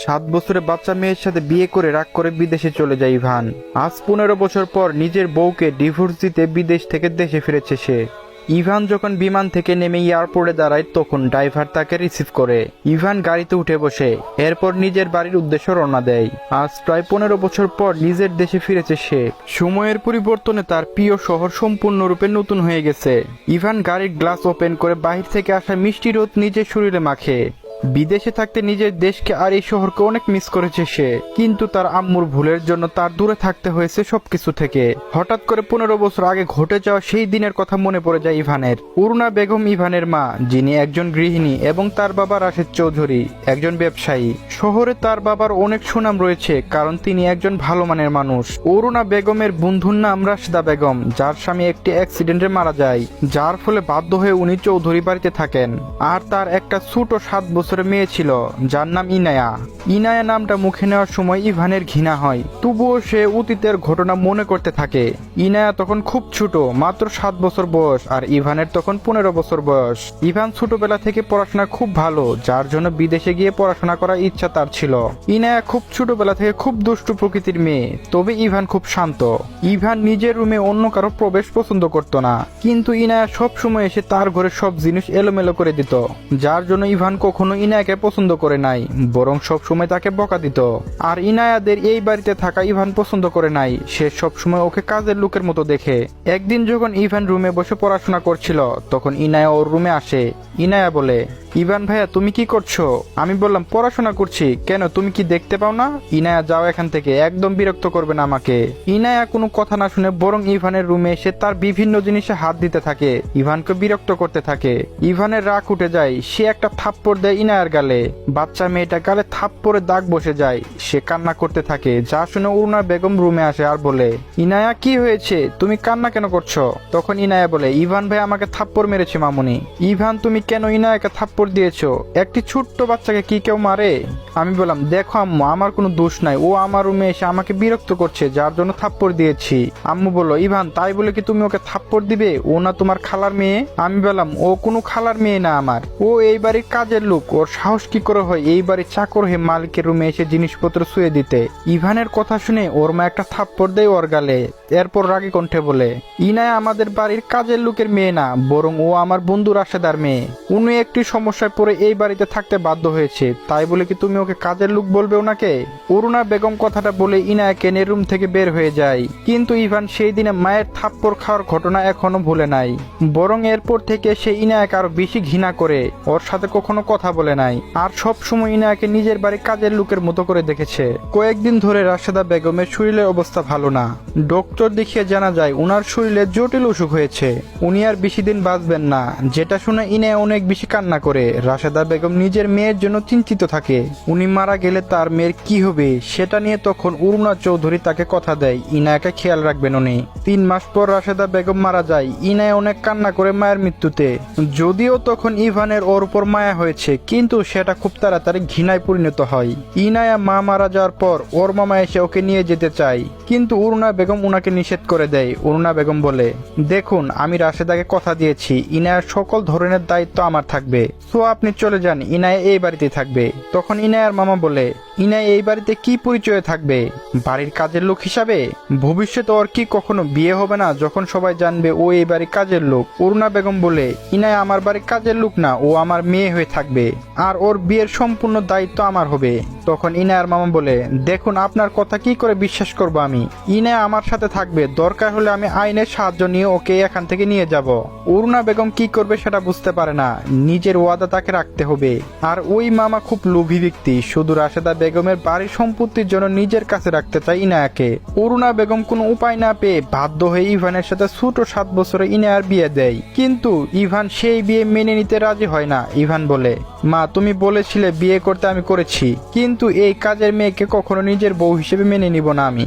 7 বছরের বাচ্চা মেয়ের সাথে বিয়ে করে রাগ করে বিদেশে চলে যায় ইভান। আজ 15 বছর পর নিজের বউকে ডিভোর্স দিতে বিদেশ থেকে দেশে ফিরেছে সে। ইভান যখন বিমান থেকে নেমে এয়ারপোর্টে দাঁড়ায় তখন ড্রাইভার তাকে রিসিভ করে। ইভান গাড়িতে উঠে বসে, এরপর নিজের বাড়ির উদ্দেশ্যে রওনা দেয়। আজ প্রায় 15 বছর পর নিজের দেশে ফিরেছে সে। সময়ের পরিবর্তনে তার প্রিয় শহর সম্পূর্ণরূপে নতুন হয়ে গেছে। ইভান গাড়ির গ্লাস ওপেন করে বাহির থেকে আসা মিষ্টি রোদ নিজের শরীরে মাখে। বিদেশে থাকতে নিজের দেশকে আর এই শহরকে অনেক মিস করেছে সে, কিন্তু তার আম্মুর ভুলের জন্য তার দূরে থাকতে হয়েছে সবকিছু থেকে। হঠাৎ করে 15 বছর আগে ঘটে যাওয়া সেই দিনের কথা মনে পড়ে যায় ইভানের। অরুণা বেগম ইভানের মা, যিনি একজন গৃহিণী, এবং তার বাবা রাশেদ চৌধুরী, একজন ব্যবসায়ী। শহরে তার বাবার অনেক সুনাম রয়েছে কারণ তিনি একজন ভালো মানের মানুষ। অরুণা বেগমের বন্ধুর নাম রাশেদা বেগম, যার স্বামী একটি অ্যাক্সিডেন্টে মারা যায়, যার ফলে বাধ্য হয়ে উনি চৌধুরী বাড়িতে থাকেন। আর তার একটা ছোট 7 বছরের মেয়ে ছিল, যার নাম ইনায়া। ইনায়া নামটা মুখে নেওয়ার সময় ইভানের ঘৃণা হয়, তবুও সে অতীতের ঘটনা মনে করতে থাকে। ইনায়া তখন খুব ছোট, মাত্র 7 বছর বয়স, আর ইভানের তখন 15 বছর বয়স। ইভান ছোটবেলা থেকে পড়াশোনা খুব ভালো, যার জন্য বিদেশে গিয়ে পড়াশোনা করার ইচ্ছা তার ছিল। ইনায়া খুব ছোটবেলা থেকে খুব দুষ্টু প্রকৃতির মেয়ে, তবে ইভান খুব শান্ত। ইভান নিজের রুমে অন্য কারো প্রবেশ পছন্দ করত না, কিন্তু ইনায়া সব সময় এসে তার ঘরে সব জিনিস এলোমেলো করে দিত, যার জন্য ইভান কখনো ইনায়াকে পছন্দ করে নাই, বরং সব সময় তাকে বকা দিত। আর ইনায়াদের এই বাড়িতে থাকা ইভান পছন্দ করে নাই, সে সব সময় ওকে কাজের লোকের মতো দেখে। একদিন যখন ইভান রুমে বসে পড়াশোনা করছিল, তখন ইনায়া ওর রুমে আসে। ইনায়া বলে, ইভান ভাইয়া তুমি কি করছো? আমি বললাম পড়াশোনা করছি। কেন, তুমি কি দেখতে পাও না? ইনায়া যাও এখান থেকে, একদম বিরক্ত করবে না আমাকে। ইনায়া কোনো কথা না শুনে বরং ইভানের রুমে এসে তার বিভিন্ন জিনিসে হাত দিতে থাকে, ইভানকে বিরক্ত করতে থাকে। ইভানের রাগ উঠে যায়, সে একটা থাপ্পড় দেয় ইনায়ার গালে। বাচ্চা মেয়েটা গালে থাপ্পড়ে দাগ বসে যায়, সে কান্না করতে থাকে। যা শুনে অরুণা বেগম রুমে আসে আর বলে, ইনায়া কি হয়েছে, তুমি কান্না কেন করছো? তখন ইনায়া বলে, ইভান ভাই আমাকে থাপ্পড় মেরেছে মামুনি। ইভান তুমি কেন ইনায়াকে থাপ্পড় দিয়েছো? একটি ছোট্ট বাচ্চাকে কি কেউ মারে? আমি বললাম, দেখো আম্মু, আমার কোনো দোষ নাই, ও আমার রুমে এসে আমাকে বিরক্ত করছে, যার জন্য থাপ্পড় দিয়েছি। আম্মু বলল, ইভান তাই বলে কি তুমি ওকে থাপ্পড় দিবে? ও না তোমার খালার মেয়ে? আমি বললাম, ও কোনো খালার মেয়ে না আমার, ও এই বাড়ির কাজের লোক। ওর সাহস কি করে হয় এই বাড়ির চাকর হয়ে মালিকের রুমে এসে জিনিসপত্র শুয়ে দিতে? ইভানের কথা শুনে ওর মা একটা থাপ্পড় দেয় ওর গালে। এরপর রাগী কণ্ঠে বলে, ইনায়া আমাদের বাড়ির কাজের লোকের মেয়ে না, বরং ও আমার বন্ধু রাশেদার মেয়ে। উনি একটি সমস্যায় পড়ে এই বাড়িতে থাকতে বাধ্য হয়েছে, তাই বলে কি তুমি ওকে কাজের লোক বলবে ওনাকে? অরুণা বেগম কথাটা বলে ইনায়াকে নিয়ে রুম থেকে বের হয়ে যায়। কিন্তু ইভান সেই দিনে মায়ের থাপ্পড় খাওয়ার ঘটনা এখনো ভুলে নাই, বরং এরপর থেকে সে ইনায়াকে আরো বেশি ঘৃণা করে, ওর সাথে কখনো কথা বলে নাই, আর সব সময় ইনায়াকে নিজের বাড়ির কাজের লোকের মতো করে দেখেছে। কয়েকদিন ধরে রাশেদা বেগমের শরীরের অবস্থা ভালো না। ডক্টর দেখিয়ে জানা যায় উনার শরীরে জটিল অসুখ হয়েছে, উনি আর বেশি দিন বাঁচবেন না। যেটা শুনে ইনায়া অনেক বেশি কান্না করে। রাশেদা বেগম নিজের মেয়ের জন্য চিন্তিত থাকে, উনি মারা গেলে তার মেয়ের কি হবে সেটা নিয়ে। তখন অরুণা চৌধুরী তাকে কথা দেয় ইনায়াকে খেয়াল রাখবেন উনি। 3 মাস পর রাশেদা বেগম মারা যায়। ইনায়া অনেক কান্না করে মায়ের মৃত্যুতে। যদিও তখন ইভানের ওর উপর মায়া হয়েছে, কিন্তু সেটা খুব তাড়াতাড়ি ঘৃণায় পরিণত হয়। ইনায়া মা মারা যাওয়ার পর ওর মামা এসে ওকে নিয়ে যেতে চায়, কিন্তু অরুণা বেগম উনাকে নিষেধ করে দেয়। অরুণা বেগম বলে, দেখুন আমি রাশেদাকে কথা দিয়েছি ইনায়ার সকল ধরনের দায়িত্ব আমার থাকবে, সো আপনি চলে যান, ইনায়া এই বাড়িতে থাকবে। তখন ইনায়ার মামা বলে, ইনায়া এই বাড়িতে কি পরিচয়ে থাকবে? বাড়ির কাজের লোক হিসাবে? ভবিষ্যতে ওর কি কখনো বিয়ে হবে না যখন সবাই জানবে ও এই বাড়ির কাজের লোক? অরুণা বেগম বলে, ইনায়া আমার বাড়ির কাজের লোক না, ও আমার মেয়ে হয়ে থাকবে, আর ওর বিয়ের সম্পূর্ণ দায়িত্ব আমার হবে। তখন ইনায়ার মামা বলে, দেখুন আপনার কথা কি করে বিশ্বাস করবো আমি? ইনায়া আমার সাথে থাকবে, দরকার হলে আমি আইনের সাহায্য নিয়ে ওকে এখান থেকে নিয়ে যাব। অরুণা বেগম কি করবে সেটা বুঝতে পারে না, নিজের ওয়াদা তাকে রাখতে হবে। আর ওই মামা খুব লোভী ব্যক্তি, শুধু রাশেদা বেগমের বাড়ির সম্পত্তির জন্য নিজের কাছে রাখতে চায় ইনায়াকে। অরুণা বেগম কোনো উপায় না পেয়ে বাধ্য হয়ে ইভানের সাথে ছোট 7 বছরে ইনায়ার বিয়ে দেয়, কিন্তু ইভান সেই বিয়ে মেনে নিতে রাজি হয় না। ইভান বলে, মা তুমি বলেছিলে বিয়ে করতে, আমি করেছি, কিন্তু এই কাজের মেয়েকে কখনো নিজের বউ হিসেবে মেনে নিব না আমি।